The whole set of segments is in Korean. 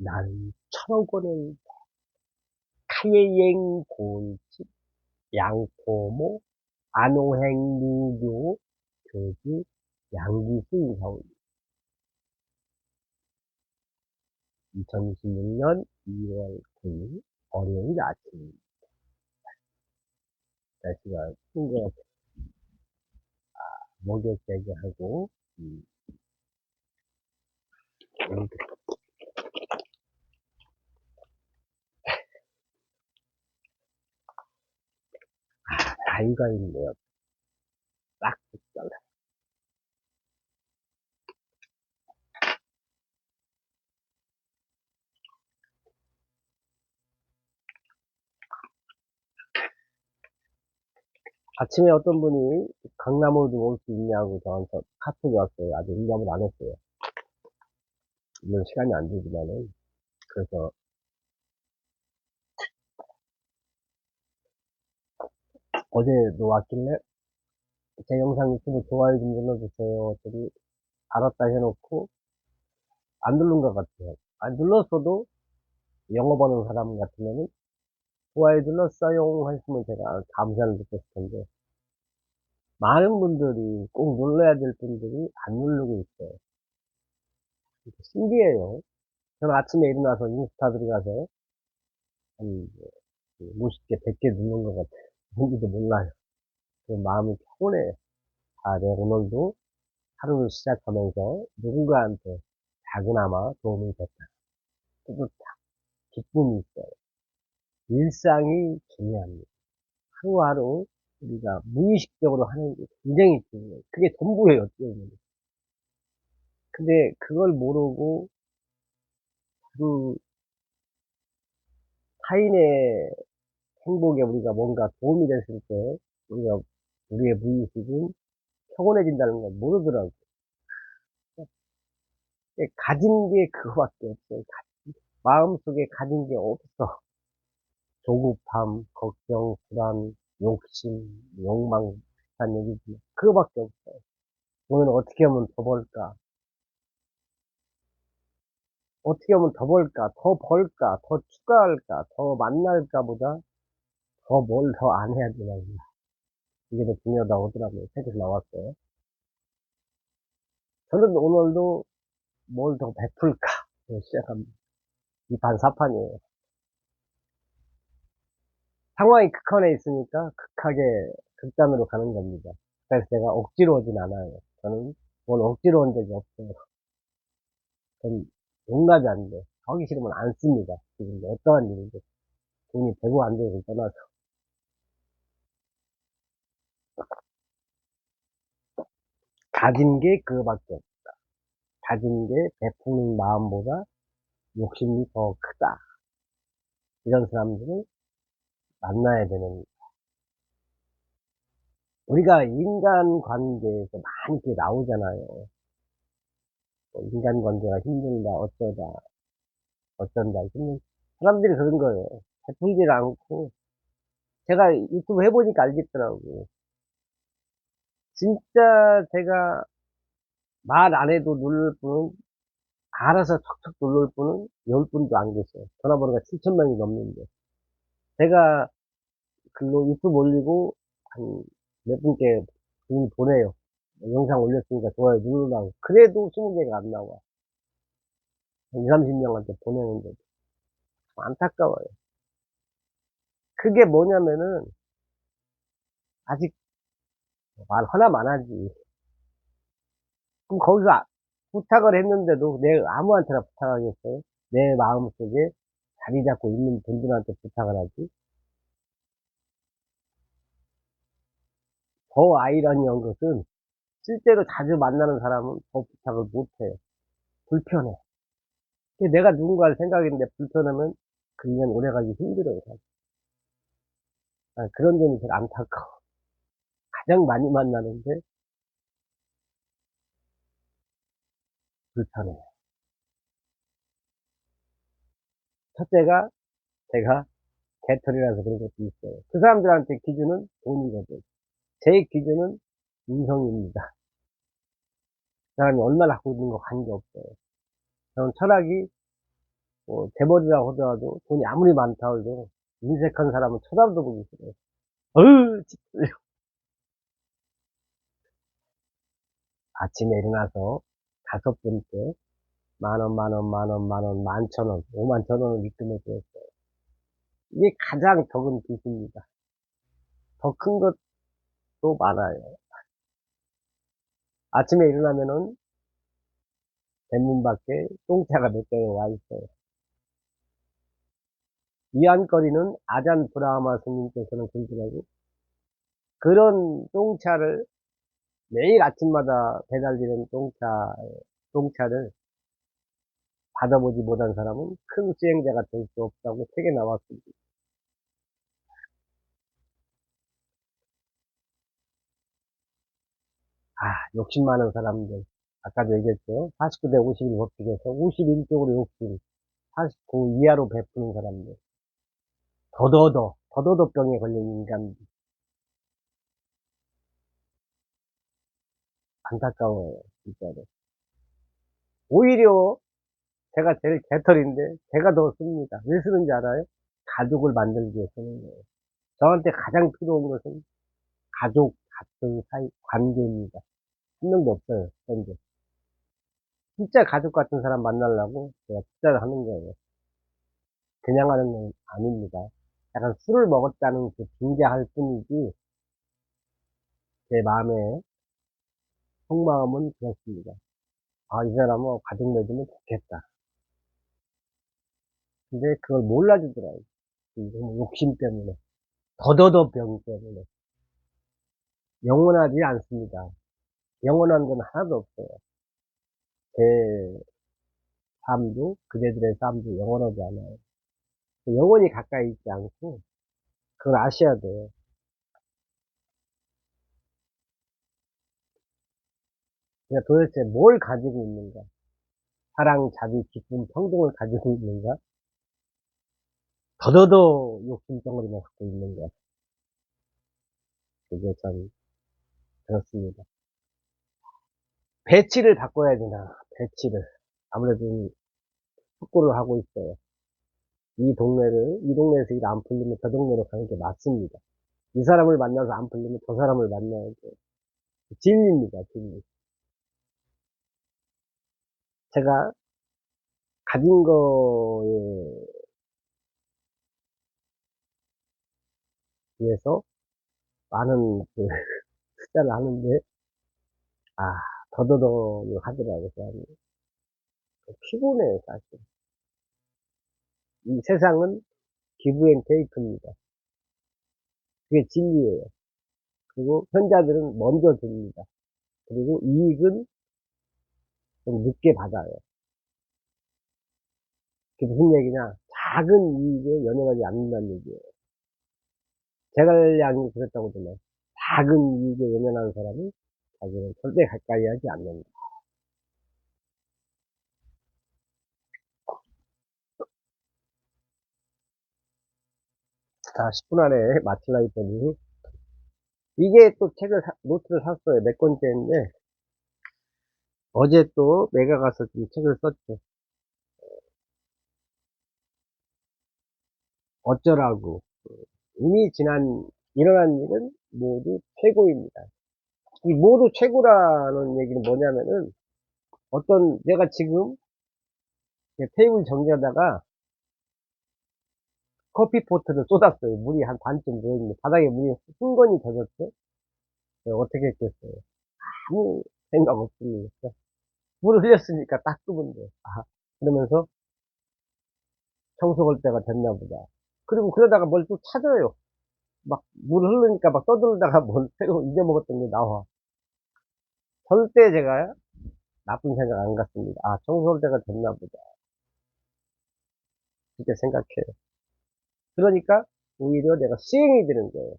나는 1,000억 원을 카예행 고집 양포모 안호행 유교 교주 양기수 인사올리 2026년 2월 9일 월요일 아침 날씨가 풍경 목욕 대기하고 이렇게 나이가 있네요. 딱 적절해. 아침에 어떤 분이 강남으로 올 수 있냐고 저한테 카톡이 왔어요. 아직 응답을 안 했어요. 물론 시간이 안 되지만은. 그래서 어제도 왔길래 제 영상 유튜브 좋아요 좀 눌러주세요. 저기 알았다 해놓고 안 누른 것 같아요. 안 눌렀어도 영업하는 사람 같으면은 좋아요 눌렀어요 했으면 제가 감사를 느꼈을 텐데 많은 분들이 꼭 눌러야 될 분들이 안 누르고 있어요. 신기해요. 저는 아침에 일어나서 인스타 들어가서 한 50개, 100개 누른 것 같아요. 누군지도 몰라요. 그 마음이 편해. 아, 내가 오늘도 하루를 시작하면서 누군가한테 작은아마 도움이 됐다. 뿌듯함, 기쁨이 있어요. 일상이 중요합니다. 하루하루 우리가 무의식적으로 하는 게 굉장히 중요해요. 그게 전부예요, 어떻게 보면. 근데 그걸 모르고 그 타인의 행복에 우리가 뭔가 도움이 됐을 때 우리가 우리의 무의식은 평온해진다는 걸 모르더라고요. 가진 게 그거밖에 없어요. 마음속에 가진 게 없어. 조급함, 걱정, 불안, 욕심, 욕망, 비슷한 얘기지. 그거밖에 없어요. 오늘 어떻게 하면 더 벌까? 어떻게 하면 더 벌까? 더 벌까? 더 추가할까? 더 만날까 보다 더 뭘 더 안 해야 되나. 이게 더 중요하다고 하더라고요. 책에서 나왔어요. 저는 오늘도 뭘 더 베풀까? 시작합니다. 이판사판이에요. 상황이 극한에 있으니까 극하게 극단으로 가는 겁니다. 그래서 제가 억지로 오진 않아요. 저는 뭘 억지로 온 적이 없어요. 전 용납이 안 돼. 하기 싫으면 안 씁니다. 지금 어떠한 일인지. 돈이 되고 안 되고 떠나서. 가진 게 그거밖에 없어. 가진 게 베푸는 마음보다 욕심이 더 크다. 이런 사람들을 만나야 되는. 우리가 인간관계에서 많이 이렇게 나오잖아요. 뭐 인간관계가 힘들다, 어쩌다, 어쩐다. 사람들이 그런 거예요. 베풀질 않고. 제가 유튜브 해보니까 알겠더라고요. 진짜 제가 말 안 해도 누를 뿐은, 알아서 척척 누를 뿐은 10분도 안 계셔요. 전화번호가 7,000명이 넘는데. 제가 글로 유튜브 올리고 한 몇 분께 글 보내요. 영상 올렸으니까 좋아요 누르라고. 그래도 20개가 안 나와. 한 2, 30명한테 보내는데 안타까워요. 그게 뭐냐면은 아직 말 하나만 하지. 그럼 거기서 부탁을 했는데도 내 아무한테나 부탁하겠어요? 내 마음속에 자리 잡고 있는 분들한테 부탁을 하지. 더 아이러니한 것은 실제로 자주 만나는 사람은 더 부탁을 못해요. 불편해. 내가 누군가를 생각했는데 불편하면 그 인연 오래가기 힘들어요. 사실. 그런 점이 제일 안타까워. 가장 많이 만나는데 불편해. 첫째가 제가 개털이라서 그런 것도 있어요. 그 사람들한테 기준은 돈이거든. 제 기준은 인성입니다. 그 사람이 얼마나 하고 있는 거 관계없어요. 저는 철학이 재벌이라고 하더라도 돈이 아무리 많다 해도 인색한 사람은 쳐다도 보기 싫어요. 어휴, 아침에 일어나서 5분께 만 원, 만 원, 만 원, 만 원, 11,000원, 51,000원을 입금해 주었어요. 이게 가장 적은 빚입니다. 더 큰 것도 많아요. 아침에 일어나면은 대문 밖에 똥차가 몇 대가 와 있어요. 위안거리는 아잔 브라마 스님께서는 그러더라고. 그런 똥차를 매일 아침마다 배달되는 똥차를 받아보지 못한 사람은 큰 수행자가 될 수 없다고 책에 나왔습니다. 욕심 많은 사람들. 아까도 얘기했죠. 49대 51 법칙에서 51쪽으로 욕심, 49 이하로 베푸는 사람들. 더더더 병에 걸린 인간들. 안타까워요, 진짜로. 오히려 제가 제일 개털인데, 제가 더 씁니다. 왜 쓰는지 알아요? 가족을 만들기 위해 쓰는 거예요. 저한테 가장 필요한 것은 가족 같은 사이, 관계입니다. 한 명도 없어요, 현재. 진짜 가족 같은 사람 만나려고 제가 투자를 하는 거예요. 그냥 하는 건 아닙니다. 약간 술을 먹었다는 그 빙자할 뿐이지, 제 마음에, 속마음은 그렇습니다. 이 사람은 가족 맺으면 좋겠다. 근데 그걸 몰라주더라고요. 욕심 때문에. 더더더 병 때문에. 영원하지 않습니다. 영원한 건 하나도 없어요. 제 삶도, 그대들의 삶도 영원하지 않아요. 영원히 가까이 있지 않고, 그걸 아셔야 돼요. 그냥 도대체 뭘 가지고 있는가? 사랑, 자비, 기쁨, 평등을 가지고 있는가? 더더더 욕심덩어리만 갖고 있는가? 그게 참, 그렇습니다. 배치를 바꿔야 되나, 배치를. 아무래도 숙고를 하고 있어요. 이 동네에서 일 안 풀리면 저 동네로 가는 게 맞습니다. 이 사람을 만나서 안 풀리면 저 사람을 만나야 돼. 진리입니다, 진리. 제가 가진 거에 비해서 많은 투자를 하는데, 아, 더더더 하더라고요. 사람이. 피곤해요, 사실. 이 세상은 기브 앤 테이크입니다. 그게 진리예요. 그리고 현자들은 먼저 줍니다. 그리고 이익은 좀 늦게 받아요. 그게 무슨 얘기냐? 작은 이익에 연연하지 않는다는 얘기예요. 제갈량이 그랬다고 들어요. 작은 이익에 연연하는 사람은 자기는 절대 가까이 하지 않는다. 자, 10분 안에 마칠라 했더니, 이게 또 노트를 샀어요. 몇 권째인데, 어제 또 내가 가서 좀 책을 썼죠. 어쩌라고. 이미 일어난 일은 모두 최고입니다. 이 모두 최고라는 얘기는 뭐냐면은, 내가 지금 테이블 정리하다가 커피포트를 쏟았어요. 물이 한 반쯤 들어있는데, 바닥에 물이 흥건히 젖었죠? 내가 어떻게 했겠어요? 아무 생각 없습니다. 물을 흘렸으니까 딱 끄면 돼. 그러면서 청소 할 때가 됐나 보다. 그리고 그러다가 뭘 또 찾아요. 막 물 흐르니까 막 떠들다가 뭘 새로 잊어먹었던 게 나와. 절대 제가 나쁜 생각 안 갖습니다. 청소할 때가 됐나 보다. 그렇게 생각해요. 그러니까 오히려 내가 수행이 되는 거예요.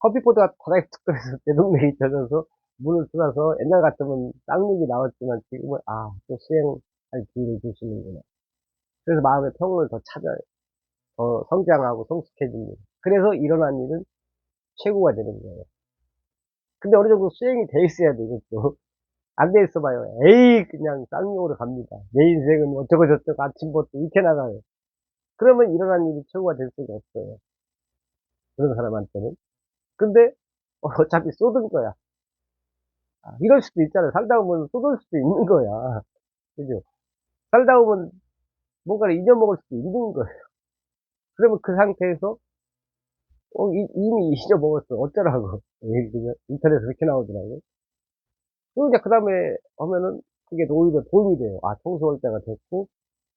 커피포트가 바닥에 툭 떨어져서 내 동네에 젖어서 물을 쏟아서 옛날 같으면 쌍욕이 나왔지만 지금은 또 수행할 기회를 주시는구나. 그래서 마음의 평온을 더 찾아요. 더 성장하고 성숙해집니다. 그래서 일어난 일은 최고가 되는 거예요. 근데 어느 정도 수행이 돼 있어야 돼, 이것도. 안 돼 있어 봐요. 에이, 그냥 쌍욕으로 갑니다. 내 인생은 어쩌고저쩌고 아침부터 이렇게 나가요. 그러면 일어난 일이 최고가 될 수가 없어요. 그런 사람한테는. 근데, 어차피 쏟은 거야. 이럴 수도 있잖아요. 살다 보면 쏟을 수도 있는 거야. 그죠? 살다 보면 뭔가를 잊어먹을 수도 있는 거예요. 그러면 그 상태에서, 이미 잊어먹었어. 어쩌라고. 인터넷에 그렇게 나오더라고요. 그리고 이제 그 다음에 하면은 그게 오히려 도움이 돼요. 청소할 때가 됐고,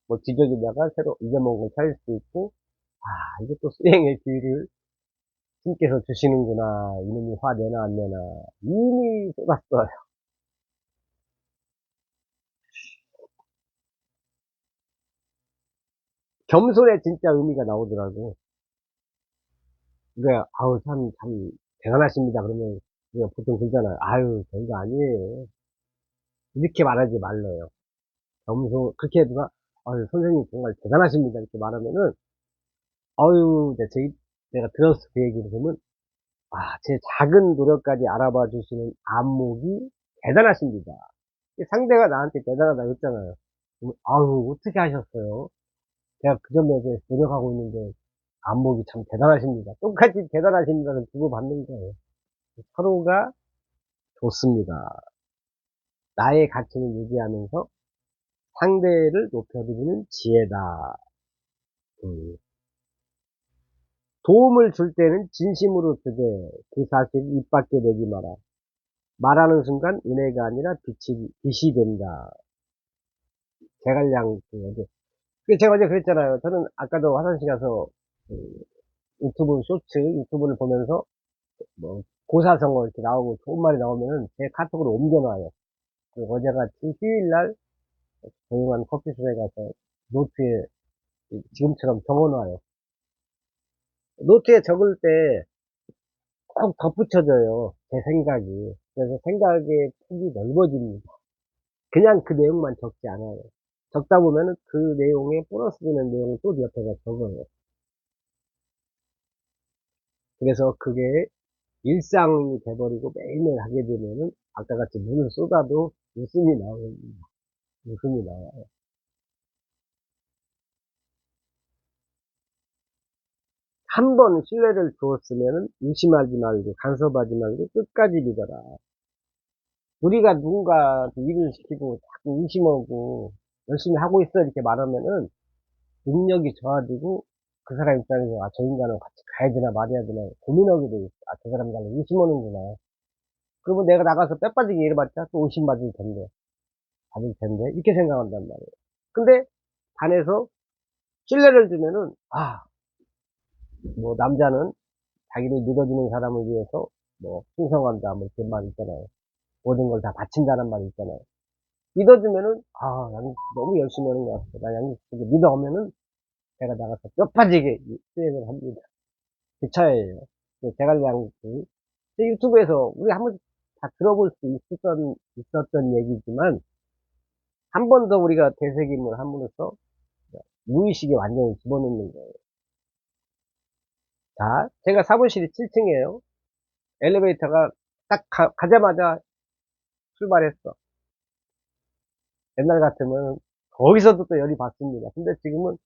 뭐 기저귀다가 새로 잊어먹은 걸 찾을 수 있고, 이게 또 수행의 기회를 신께서 주시는구나. 이놈이 화 내나 안 내나. 이미 쏟았어요. 겸손의 진짜 의미가 나오더라고. 그러니까, 참, 대단하십니다. 그러면, 우리가 보통 그러잖아요. 별거 아니에요. 이렇게 말하지 말래요. 그렇게 누가, 선생님 정말 대단하십니다. 이렇게 말하면은, 내가 들었어. 그 얘기를 보면, 제 작은 노력까지 알아봐 주시는 안목이 대단하십니다. 상대가 나한테 대단하다고 했잖아요. 어떻게 하셨어요? 제가 그 점에 대해서 노력하고 있는데, 안목이 참 대단하십니다. 똑같이 대단하십니다를 주고받는 거예요. 서로가 좋습니다. 나의 가치를 유지하면서 상대를 높여드리는 지혜다. 음. 도움을 줄 때는 진심으로 주되 그 사실 입 밖에 내지 마라. 말하는 순간 은혜가 아니라 빛이 된다. 제갈량 어제. 제가 어제 그랬잖아요. 저는 아까도 화장실 가서 그 유튜브 쇼츠 유튜브를 보면서 뭐 고사성어 이렇게 나오고 좋은 말이 나오면은 제 카톡으로 옮겨놔요. 그리고 어제같이 휴일날 조용한 커피숍에 가서 노트에 지금처럼 적어놔요. 노트에 적을 때 꼭 덧붙여져요. 제 생각이. 그래서 생각의 폭이 넓어집니다. 그냥 그 내용만 적지 않아요. 적다 보면은 그 내용에 플러스 되는 내용을 또 옆에다 적어요. 그래서 그게 일상이 돼버리고 매일매일 하게 되면은 아까 같이 물을 쏟아도 웃음이 나와요. 웃음이 나와요. 한 번 신뢰를 주었으면은 의심하지 말고 간섭하지 말고 끝까지 믿어라. 우리가 누군가 일을 시키고 자꾸 의심하고 열심히 하고 있어 이렇게 말하면은 능력이 저하되고 그 사람 입장에서 저 인간은 같이 가야 되나 말아야 되나 고민하게 돼 있어. 저 사람 나를 의심하는구나. 그러면 내가 나가서 빼빠지게 일해봤자 또 의심받을 텐데, 받을 텐데 이렇게 생각한단 말이에요. 근데 반에서 신뢰를 주면은 뭐 남자는 자기를 믿어주는 사람을 위해서 뭐 충성한다 뭐 이렇게 말 있잖아요. 모든 걸 다 바친다는 말이 있잖아요. 믿어주면은 나는 너무 열심히 하는 것 같아. 나 양육 믿어오면은 제가 나가서 뼈빠지게 수행을 합니다. 그 차이에요. 제갈량 유튜브에서 우리 한번 다 들어볼 수 있었던 얘기지만 한 번 더 우리가 되새김을 함으로써 무의식에 완전히 집어넣는 거예요. 자, 제가 사무실이 7층이에요. 엘리베이터가 딱 가자마자 출발했어. 옛날 같으면 거기서도 또 열이 받습니다. 근데 지금은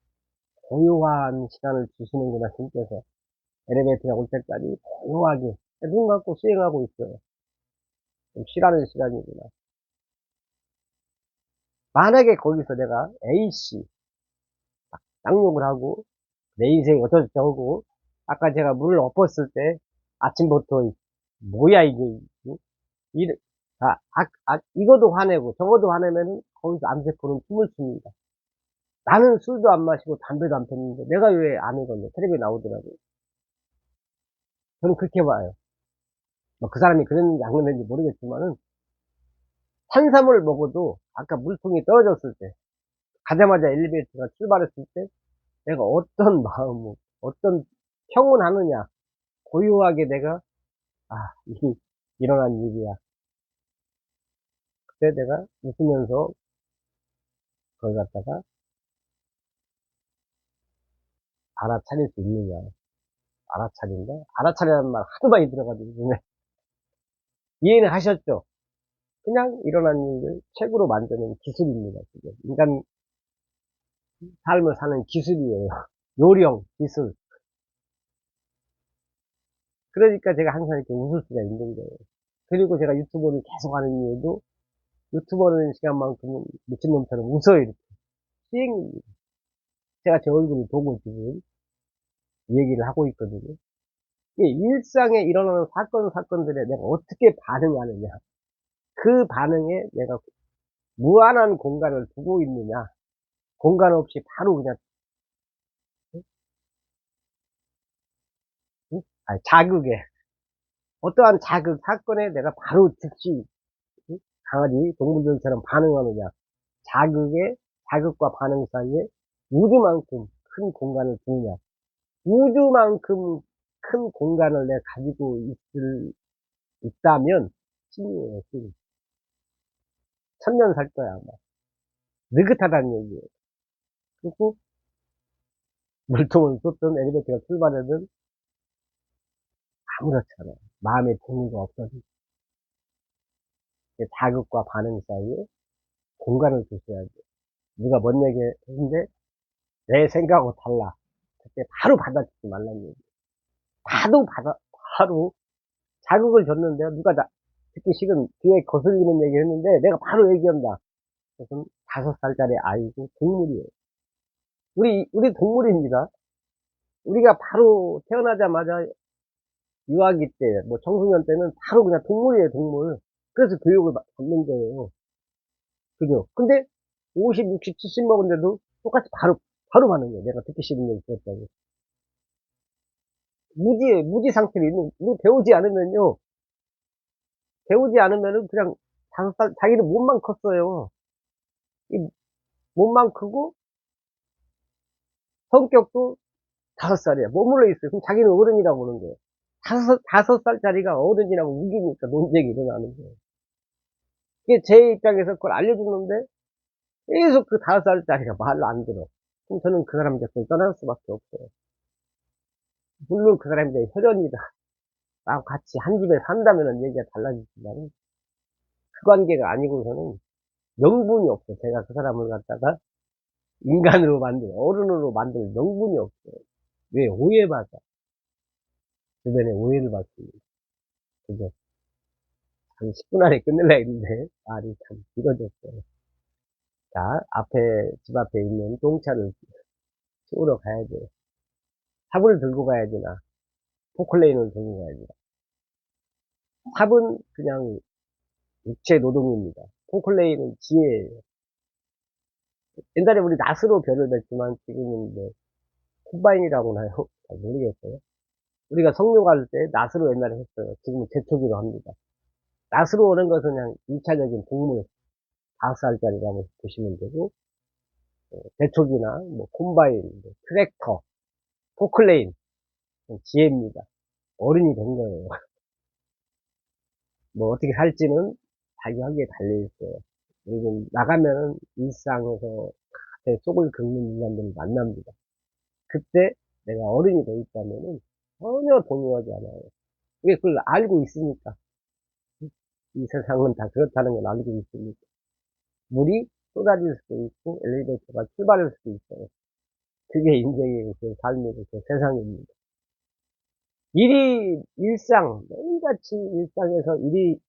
고요한 시간을 주시는구나, 신께서. 엘리베이터가 올 때까지 고요하게 눈 감고 수행하고 있어요. 좀 쉬라는 시간이구나. 만약에 거기서 내가 A씨 쌍욕을 하고 내 인생이 어쩌고저쩌고 아까 제가 물을 엎었을 때 아침부터 뭐야 이게 이 이거도 화내고 저거도 화내면 거기서 암세포는 춤을 춥니다. 나는 술도 안 마시고 담배도 안 폈는데 내가 왜 안 해건데 텔레비에 나오더라고요. 저는 그렇게 봐요. 뭐 그 사람이 그랬는지 안 그랬는지 모르겠지만은 탄수화물 먹어도 아까 물통이 떨어졌을 때 가자마자 엘리베이터가 출발했을 때 내가 어떤 마음으로 어떤 평온하느냐 고요하게 내가 이게 일어난 일이야. 그때 내가 웃으면서 그걸 갖다가 알아차릴 수 있느냐. 알아차린다? 알아차리라는 말 하도 많이 들어가지고 이해는 하셨죠? 그냥 일어난 일을 책으로 만드는 기술입니다. 그게. 인간 삶을 사는 기술이에요. 요령, 기술. 그러니까 제가 항상 이렇게 웃을 수가 있는 거예요. 그리고 제가 유튜브를 계속 하는 이유도 유튜버는 시간만큼은 미친놈처럼 웃어요. 이렇게. 시행입니다. 제가 제 얼굴을 보고 지금 이 얘기를 하고 있거든요. 이 일상에 일어나는 사건들에 내가 어떻게 반응하느냐. 그 반응에 내가 무한한 공간을 두고 있느냐. 공간 없이 바로 그냥, 응? 응? 자극에, 어떠한 자극, 사건에 내가 바로 즉시, 응? 강아지, 동물들처럼 반응하느냐. 자극에, 자극과 반응 사이에 우주만큼 큰 공간을 두느냐. 우주만큼 큰 공간을 내가 가지고 있다면, 신이에요, 신. 천년 살 거야, 아마. 느긋하다는 얘기예요. 그리고 물통을 쏟든 엘리베이터가 출발하든 아무렇지 않아. 마음의 동요가 없어지. 자극과 반응 사이에 공간을 두셔야 돼. 누가 뭔 얘기 했는데 내 생각하고 달라. 그때 바로 받아듣지 말라는 얘기. 바로 자극을 줬는데 누가 듣기 싫은 귀에 거슬리는 얘기 했는데 내가 바로 얘기한다. 그것은 5살짜리 아이고 동물이에요. 우리 동물입니다. 우리가 바로 태어나자마자 유아기 때, 뭐 청소년 때는 바로 그냥 동물이에요, 동물. 그래서 교육을 받는 거예요. 그죠? 근데 50, 60, 70 먹은데도 똑같이 바로 하는 거예요. 내가 듣기 싫은 얘기 들었다고. 무지 상태로 있는, 이거 배우지 않으면은 그냥 5살, 자기는 몸만 컸어요. 이 몸만 크고 성격도 5살이야. 머물러 있어요. 그럼 자기는 어른이라고 그러는 거예요. 5살짜리가 어른이라고 우기니까 논쟁이 일어나는 거예요. 이게 제 입장에서 그걸 알려주는데 계속 그 5살짜리가 말을 안 들어. 그럼 저는 그 사람 곁을 떠날 수밖에 없어요. 물론 그 사람이 내 혈연이다. 나하고 같이 한 집에 산다면은 얘기가 달라지지만, 그 관계가 아니고서는 명분이 없어. 제가 그 사람을 갖다가 인간으로 어른으로 만들 명분이 없어요. 왜? 오해받아. 주변에 오해를 받습니다. 그죠? 한 10분 안에 끝낼라 했는데, 말이 참 길어졌어요. 자, 집 앞에 있는 똥차를 치우러 가야 돼요. 삽을 들고 가야 되나, 포클레인을 들고 가야 되나. 삽은 그냥 육체 노동입니다. 포클레인은 지혜예요. 옛날에 우리 낫으로 벼를 냈지만 지금은 이제 콤바인이라고 하나요? 잘 모르겠어요. 우리가 성묘할 때 낫으로 옛날에 했어요. 지금은 제초기로 합니다. 낫으로 오는 것은 그냥 2차적인 동물, 5살짜리라고 보시면 되고, 제초기나 뭐 콤바인, 뭐 트랙터, 포클레인, 지혜입니다. 어른이 된 거예요. 뭐 어떻게 살지는 자기 하기에 달려있어요. 그리고 나가면은 일상에서 제 속을 긁는 인간들을 만납니다. 그때 내가 어른이 돼 있다면은 전혀 동요하지 않아요. 왜 그걸 알고 있으니까. 이 세상은 다 그렇다는 걸 알고 있으니까. 물이 쏟아질 수도 있고 엘리베이터가 출발할 수도 있어요. 그게 인생의 그 삶의 그 세상입니다. 매일같이 일상에서 일이,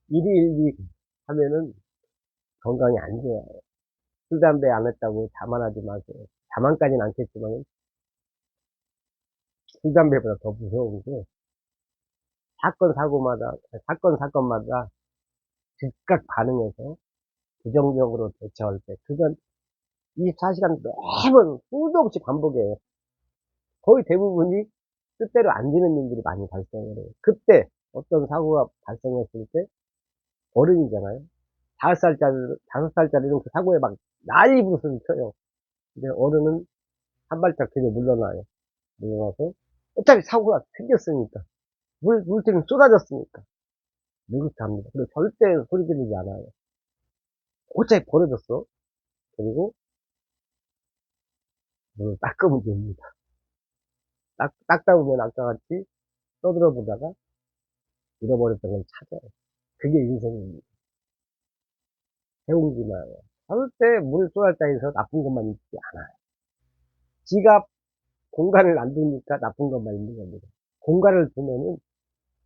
일이 하면은 건강이 안 좋아요. 술, 담배 안 했다고 자만하지 마세요. 자만까지는 않겠지만, 술, 담배보다 더 무서운 게, 사건마다 즉각 반응해서 부정적으로 대처할 때, 그건 24시간 매번 수도 없이 반복해요. 거의 대부분이 뜻대로 안 되는 일들이 많이 발생을 해요. 그때 어떤 사고가 발생했을 때 어른이잖아요. 5살짜리는 그 사고에 막 난리 부르스를 켜요. 근데 어른은 한 발짝 뒤로 물러나요. 물러나서 어차피 사고가 생겼으니까 물통이 쏟아졌으니까 느긋합니다. 그리고 절대 소리 지르지 않아요. 어차피 벌어졌어. 그리고 물을 닦으면 됩니다. 닦다 보면 아까 같이 떠들어 보다가 잃어버렸던 걸 찾아요. 그게 인생입니다. 배우지 마요. 절대 물 쏘알다에서 나쁜 것만 있지 않아요. 지가 공간을 안 두니까 나쁜 것만 있는 겁니다. 공간을 두면은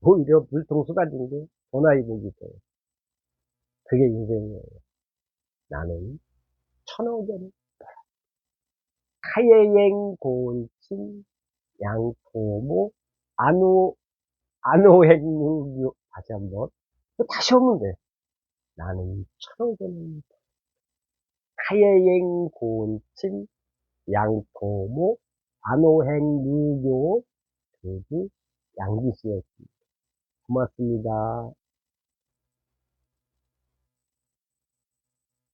오히려 물통 쏟아진 게 더 나이 보기 돼요. 그게 인생이에요. 나는 천억엔 카예행 고운친 양토모 안오행무교 다시 한번 다시 오면 돼. 나는 천억엔 카예행 고운친 양토모 안오행무교 그리고 양지씨였습니다. 고맙습니다.